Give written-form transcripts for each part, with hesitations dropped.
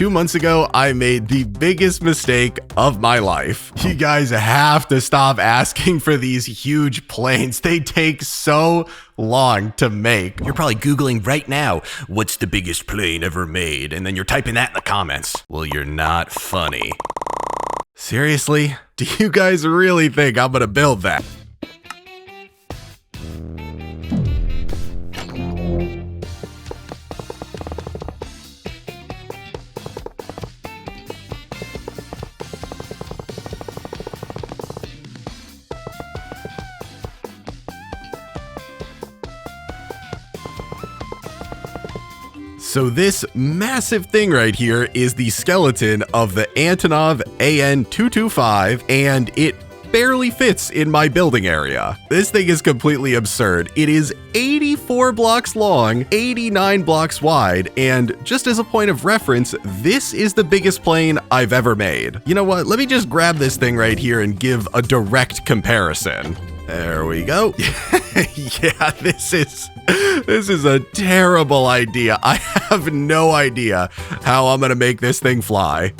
2 months ago, I made the biggest mistake of my life. You guys have to stop asking for these huge planes. They take so long to make. You're probably Googling right now, what's the biggest plane ever made? And then you're typing that in the comments. Well, you're not funny. Seriously? Do you guys really think I'm gonna build that? So this massive thing right here is the skeleton of the Antonov AN-225, and it barely fits in my building area. This thing is completely absurd. It is 84 blocks long, 89 blocks wide, and just as a point of reference, this is the biggest plane I've ever made. You know what? Let me just grab this thing right here and give a direct comparison. There we go. Yeah, this is a terrible idea. I have no idea how I'm gonna make this thing fly.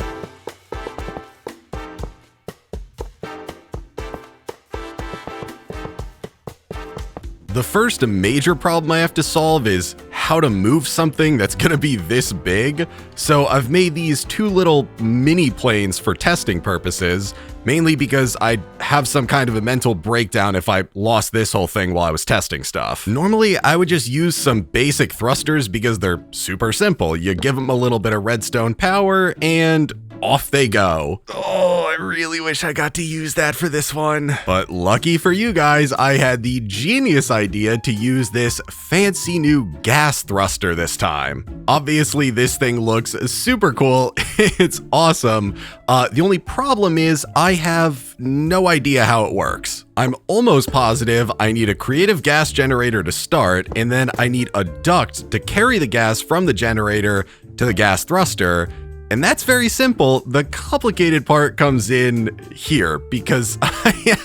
The first major problem I have to solve is how to move something that's gonna be this big. So I've made these two little mini planes for testing purposes, mainly because I'd have some kind of a mental breakdown if I lost this whole thing while I was testing stuff. Normally, I would just use some basic thrusters because they're super simple. You give them a little bit of redstone power and off they go. Oh, I really wish I got to use that for this one. But lucky for you guys, I had the genius idea to use this fancy new gas thruster this time. Obviously, this thing looks super cool. It's awesome. The only problem is I have no idea how it works. I'm almost positive I need a creative gas generator to start, and then I need a duct to carry the gas from the generator to the gas thruster. And that's very simple. The complicated part comes in here because I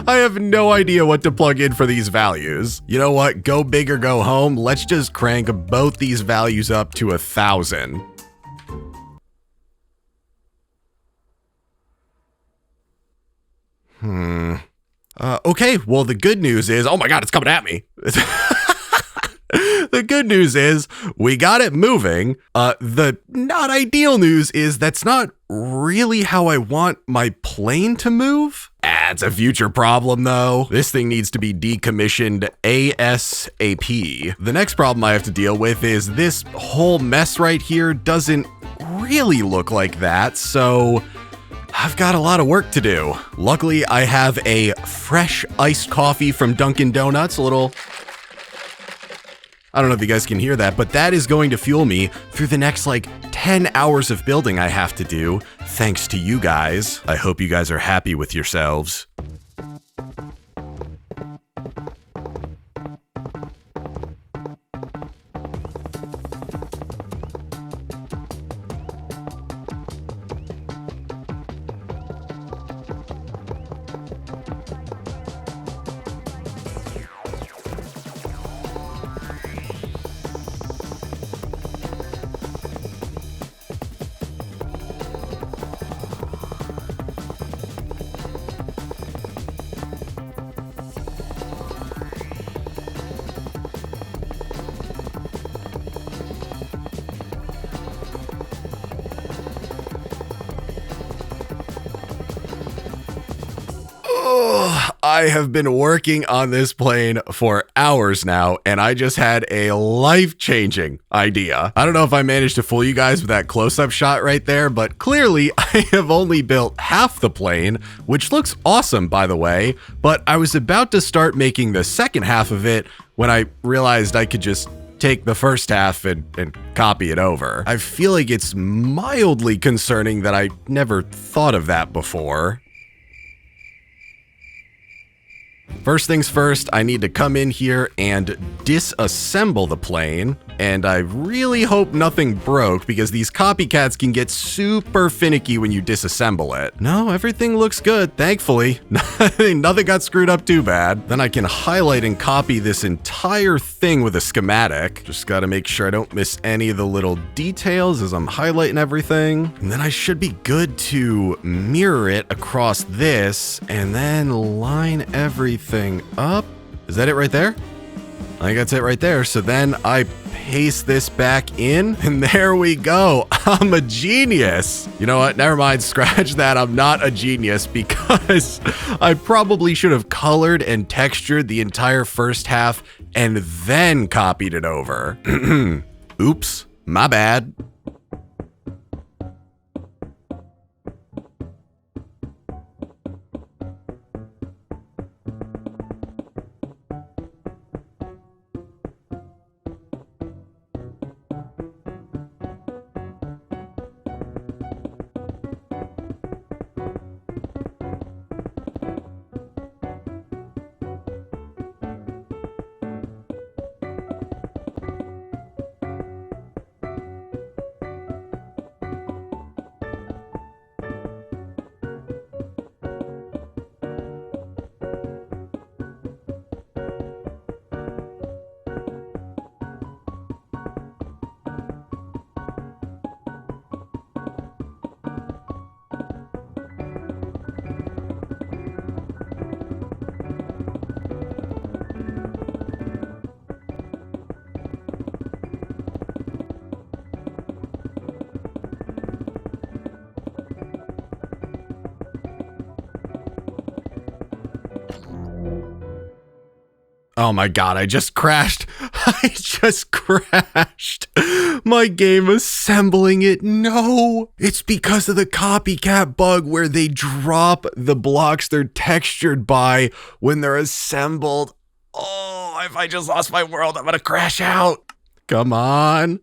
have no idea what to plug in for these values. You know what? Go big or go home. Let's just crank both these values up to 1,000. Okay, well, the good news is, oh my God, it's coming at me. The good news is we got it moving. The not ideal news is that's not really how I want my plane to move. It's a future problem though. This thing needs to be decommissioned ASAP. The next problem I have to deal with is this whole mess right here doesn't really look like that, so I've got a lot of work to do. Luckily, I have a fresh iced coffee from Dunkin' Donuts, I don't know if you guys can hear that, but that is going to fuel me through the next 10 hours of building I have to do, thanks to you guys. I hope you guys are happy with yourselves. I have been working on this plane for hours now, and I just had a life-changing idea. I don't know if I managed to fool you guys with that close-up shot right there, but clearly I have only built half the plane, which looks awesome, by the way, but I was about to start making the second half of it when I realized I could just take the first half and copy it over. I feel like it's mildly concerning that I never thought of that before. First things first, I need to come in here and disassemble the plane. And I really hope nothing broke because these copycats can get super finicky when you disassemble it. No, everything looks good, thankfully. Nothing got screwed up too bad. Then I can highlight and copy this entire thing with a schematic. Just gotta make sure I don't miss any of the little details as I'm highlighting everything. And then I should be good to mirror it across this and then line everything up. Is that it right there? I think that's it right there. So then I paste this back in and there we go. I'm a genius. You know what? Never mind. Scratch that. I'm not a genius because I probably should have colored and textured the entire first half and then copied it over. Oops, my bad. Oh my god, I just crashed. I just crashed. My game assembling it. No, it's because of the copycat bug where they drop the blocks they're textured by when they're assembled. Oh, if I just lost my world, I'm gonna crash out. Come on.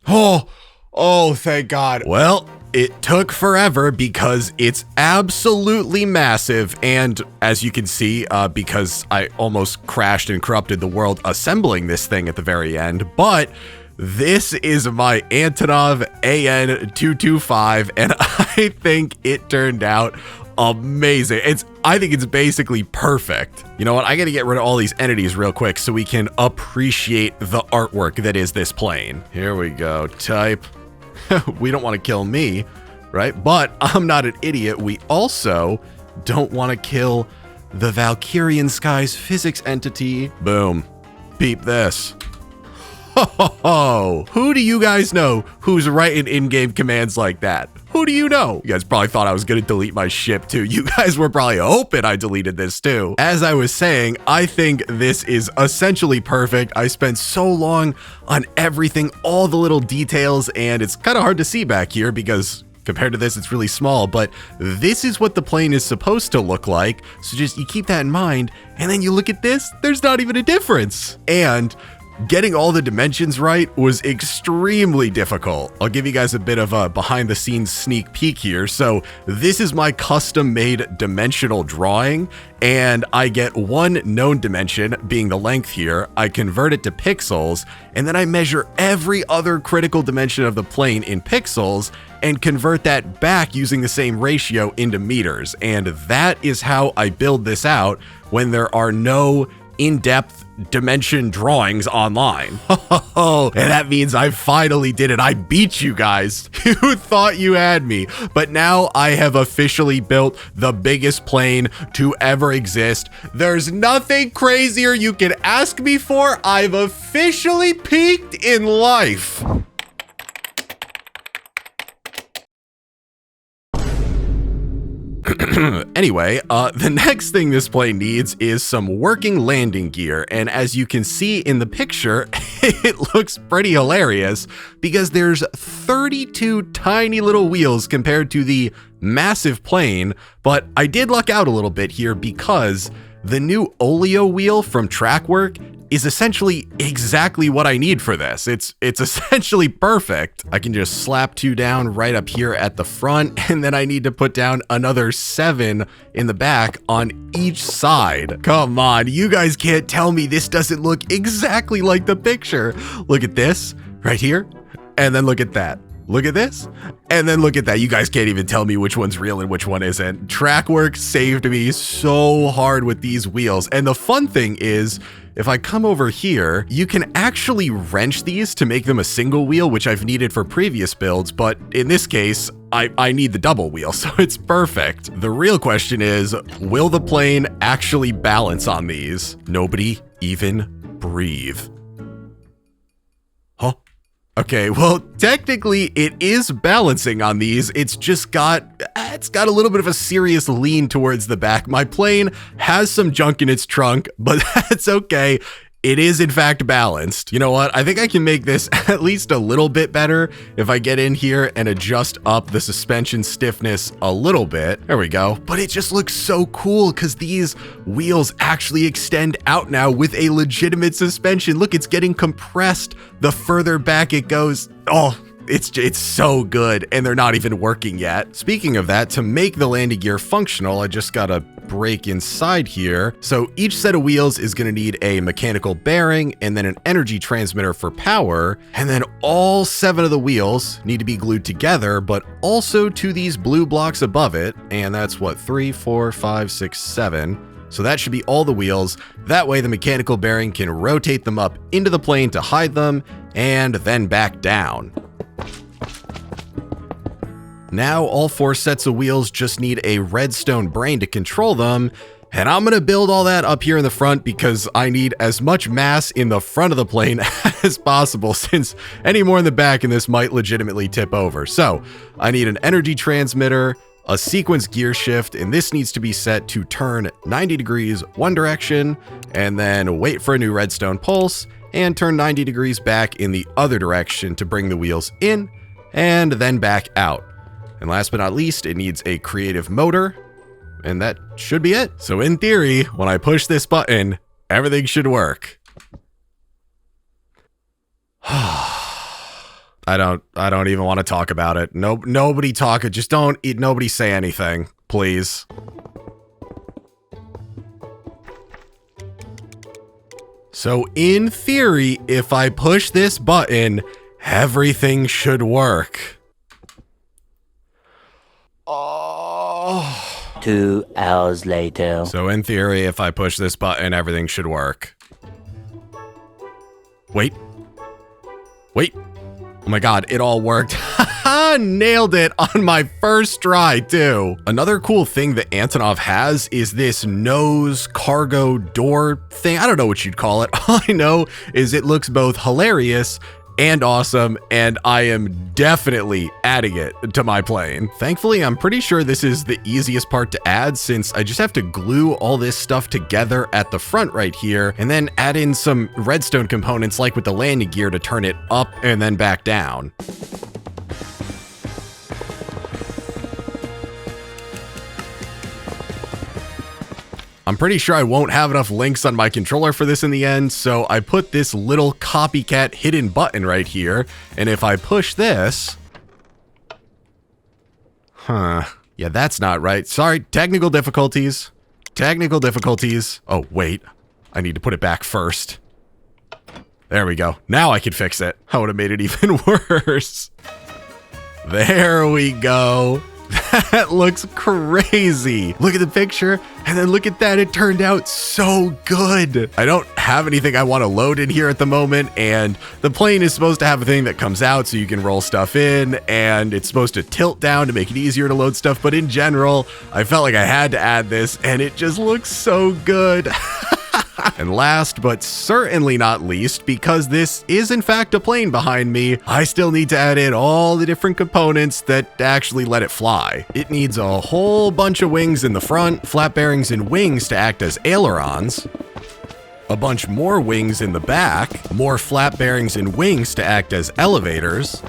Oh, thank God. Well, it took forever because it's absolutely massive. And as you can see, because I almost crashed and corrupted the world assembling this thing at the very end, but this is my Antonov AN-225, and I think it turned out amazing. I think it's basically perfect. You know what? I gotta get rid of all these entities real quick so we can appreciate the artwork that is this plane. Here we go. Type. We don't want to kill me, right? But I'm not an idiot. We also don't want to kill the Valkyrien Skies physics entity. Boom. Peep this. Ho, who do you guys know who's writing in-game commands like that? Who do you know? You guys probably thought I was gonna delete my ship too. You guys were probably hoping I deleted this too. As I was saying, I think this is essentially perfect. I spent so long on everything, all the little details, and it's kind of hard to see back here because compared to this, it's really small, but this is what the plane is supposed to look like. So just, you keep that in mind, and then you look at this, there's not even a difference. And getting all the dimensions right was extremely difficult. I'll give you guys a bit of a behind the scenes sneak peek here. So this is my custom made dimensional drawing, and I get one known dimension being the length here. I convert it to pixels, and then I measure every other critical dimension of the plane in pixels and convert that back using the same ratio into meters. And that is how I build this out when there are no in-depth dimension drawings online. And that means I finally did it. I beat you guys. You thought you had me, but now I have officially built the biggest plane to ever exist. There's nothing crazier you can ask me for. I've officially peaked in life. Anyway, the next thing this plane needs is some working landing gear, and as you can see in the picture, it looks pretty hilarious because there's 32 tiny little wheels compared to the massive plane, but I did luck out a little bit here because the new Oleo wheel from Trackwork is essentially exactly what I need for this. It's essentially perfect. I can just slap 2 down right up here at the front, and then I need to put down another 7 in the back on each side. Come on, you guys can't tell me this doesn't look exactly like the picture. Look at this right here, and then look at that. Look at this, and then look at that. You guys can't even tell me which one's real and which one isn't. Trackwork saved me so hard with these wheels. And the fun thing is, if I come over here, you can actually wrench these to make them a single wheel, which I've needed for previous builds, but in this case, I need the double wheel, so it's perfect. The real question is, will the plane actually balance on these? Nobody even breathe. Huh? Okay, well, technically it is balancing on these. It's got a little bit of a serious lean towards the back. My plane has some junk in its trunk, but that's okay. It is in fact balanced. You know what? I think I can make this at least a little bit better if I get in here and adjust up the suspension stiffness a little bit. There we go. But it just looks so cool because these wheels actually extend out now with a legitimate suspension. Look, it's getting compressed the further back it goes. Oh, it's so good, and they're not even working yet. Speaking of that, to make the landing gear functional, I just gotta break inside here. So each set of wheels is gonna need a mechanical bearing and then an energy transmitter for power. And then all 7 of the wheels need to be glued together, but also to these blue blocks above it. And that's what, 3, 4, 5, 6, 7. So that should be all the wheels. That way the mechanical bearing can rotate them up into the plane to hide them and then back down. Now all 4 sets of wheels just need a redstone brain to control them, and I'm gonna build all that up here in the front because I need as much mass in the front of the plane as possible, since any more in the back and this might legitimately tip over. So I need an energy transmitter, a sequence gear shift, and this needs to be set to turn 90 degrees one direction, and then wait for a new redstone pulse, and turn 90 degrees back in the other direction to bring the wheels in, and then back out. And last but not least, it needs a creative motor, and that should be it. So in theory, when I push this button, everything should work. I don't even want to talk about it. Nobody talk it. Just nobody say anything, please. So in theory, if I push this button, everything should work. Oh. 2 hours later. So in theory, if I push this button, everything should work. Wait. Oh my god, it all worked. Nailed it on my first try, too. Another cool thing that Antonov has is this nose cargo door thing. I don't know what you'd call it. All I know is it looks both hilarious and awesome, and I am definitely adding it to my plane. Thankfully, I'm pretty sure this is the easiest part to add, since I just have to glue all this stuff together at the front right here, and then add in some redstone components like with the landing gear to turn it up and then back down. I'm pretty sure I won't have enough links on my controller for this in the end, so I put this little copycat hidden button right here, and if I push this... Yeah, that's not right. Sorry, technical difficulties. Oh, wait. I need to put it back first. There we go. Now I can fix it. I would have made it even worse. There we go. That looks crazy. Look at the picture, and then look at that. It turned out so good. I don't have anything I want to load in here at the moment, and the plane is supposed to have a thing that comes out so you can roll stuff in, and it's supposed to tilt down to make it easier to load stuff, but in general, I felt like I had to add this, and it just looks so good. And last but certainly not least, because this is in fact a plane behind me, I still need to add in all the different components that actually let it fly. It needs a whole bunch of wings in the front, flat bearings and wings to act as ailerons, a bunch more wings in the back, more flat bearings and wings to act as elevators,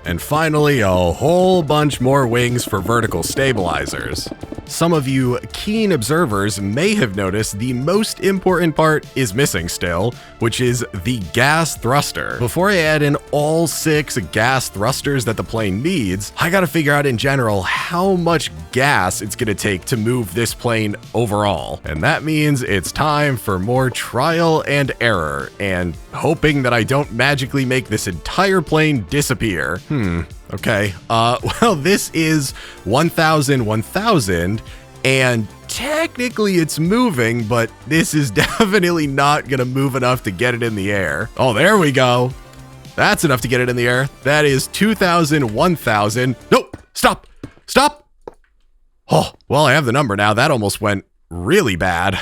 and finally a whole bunch more wings for vertical stabilizers. some of you keen observers may have noticed the most important part is missing still, which is the gas thruster. Before I add in all 6 gas thrusters that the plane needs, I gotta figure out in general how much gas it's gonna take to move this plane overall. And that means it's time for more trial and error, and hoping that I don't magically make this entire plane disappear. Okay, well, this is 1,000, 1,000, and technically it's moving, but this is definitely not gonna move enough to get it in the air. Oh, there we go. That's enough to get it in the air. That is 2,000, 1,000. Nope, stop, stop. Oh, well, I have the number now. That almost went really bad.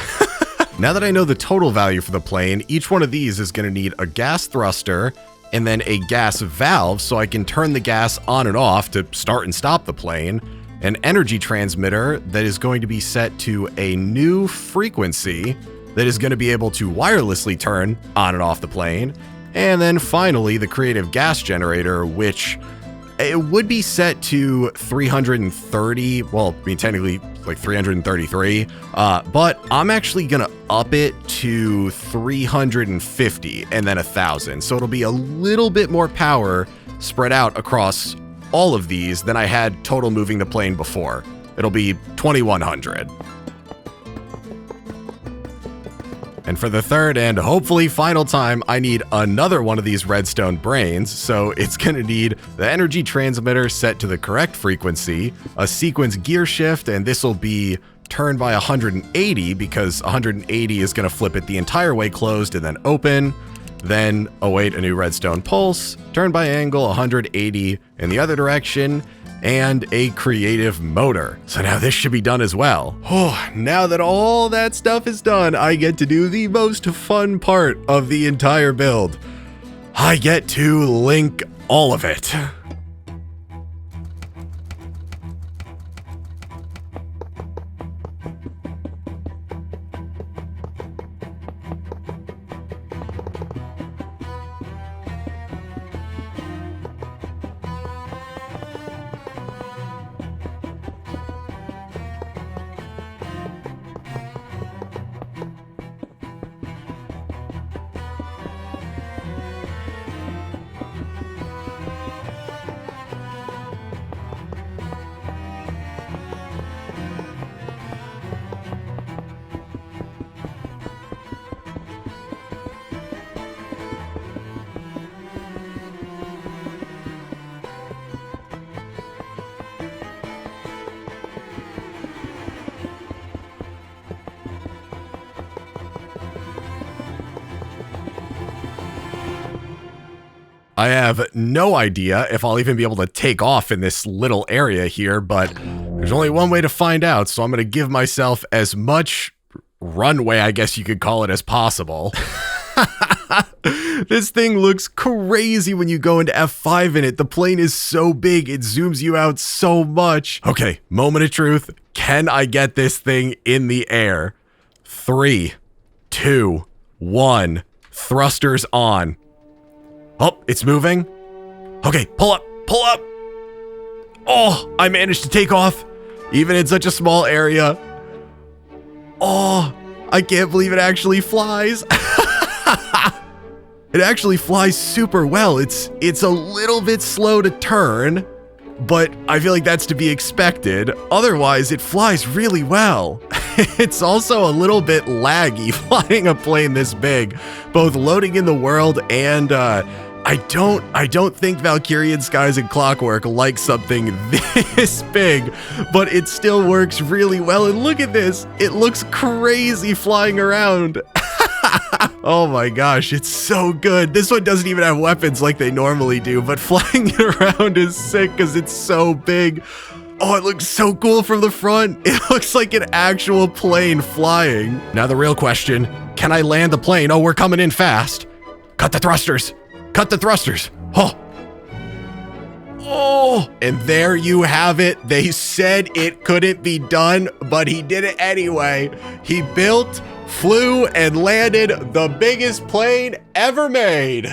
Now that I know the total value for the plane, each one of these is gonna need a gas thruster, and then a gas valve so I can turn the gas on and off to start and stop the plane, an energy transmitter that is going to be set to a new frequency that is going to be able to wirelessly turn on and off the plane, and then finally the creative gas generator, which it would be set to 330, well, I mean, technically like 333, but I'm actually gonna up it to 350 and then 1,000. So it'll be a little bit more power spread out across all of these than I had total moving the plane before. It'll be 2,100. And for the third and hopefully final time, I need another one of these redstone brains, so it's gonna need the energy transmitter set to the correct frequency, a sequence gear shift, and this will be turned by 180 because 180 is gonna flip it the entire way closed and then open. Then await a new redstone pulse, turn by angle 180 in the other direction, and a creative motor. So now this should be done as well. Oh, now that all that stuff is done, I get to do the most fun part of the entire build. I get to link all of it. I have no idea if I'll even be able to take off in this little area here, but there's only one way to find out, so I'm going to give myself as much runway, I guess you could call it, as possible. This thing looks crazy when you go into F5 in it. The plane is so big, it zooms you out so much. Okay, moment of truth. Can I get this thing in the air? 3, 2, 1. Thrusters on. Oh, it's moving. Okay, pull up, pull up. Oh, I managed to take off, even in such a small area. Oh, I can't believe it actually flies. It actually flies super well. It's a little bit slow to turn, but I feel like that's to be expected. Otherwise, it flies really well. It's also a little bit laggy flying a plane this big, both loading in the world and I don't think Valkyrien Skies and Clockwork like something this big, but it still works really well. And look at this, it looks crazy flying around. Oh my gosh, it's so good. This one doesn't even have weapons like they normally do, but flying it around is sick because it's so big. Oh, it looks so cool from the front. It looks like an actual plane flying. Now the real question, can I land the plane? Oh, we're coming in fast. Cut the thrusters. Cut the thrusters. Oh. Oh, and there you have it. They said it couldn't be done, but he did it anyway. He built, flew, and landed the biggest plane ever made.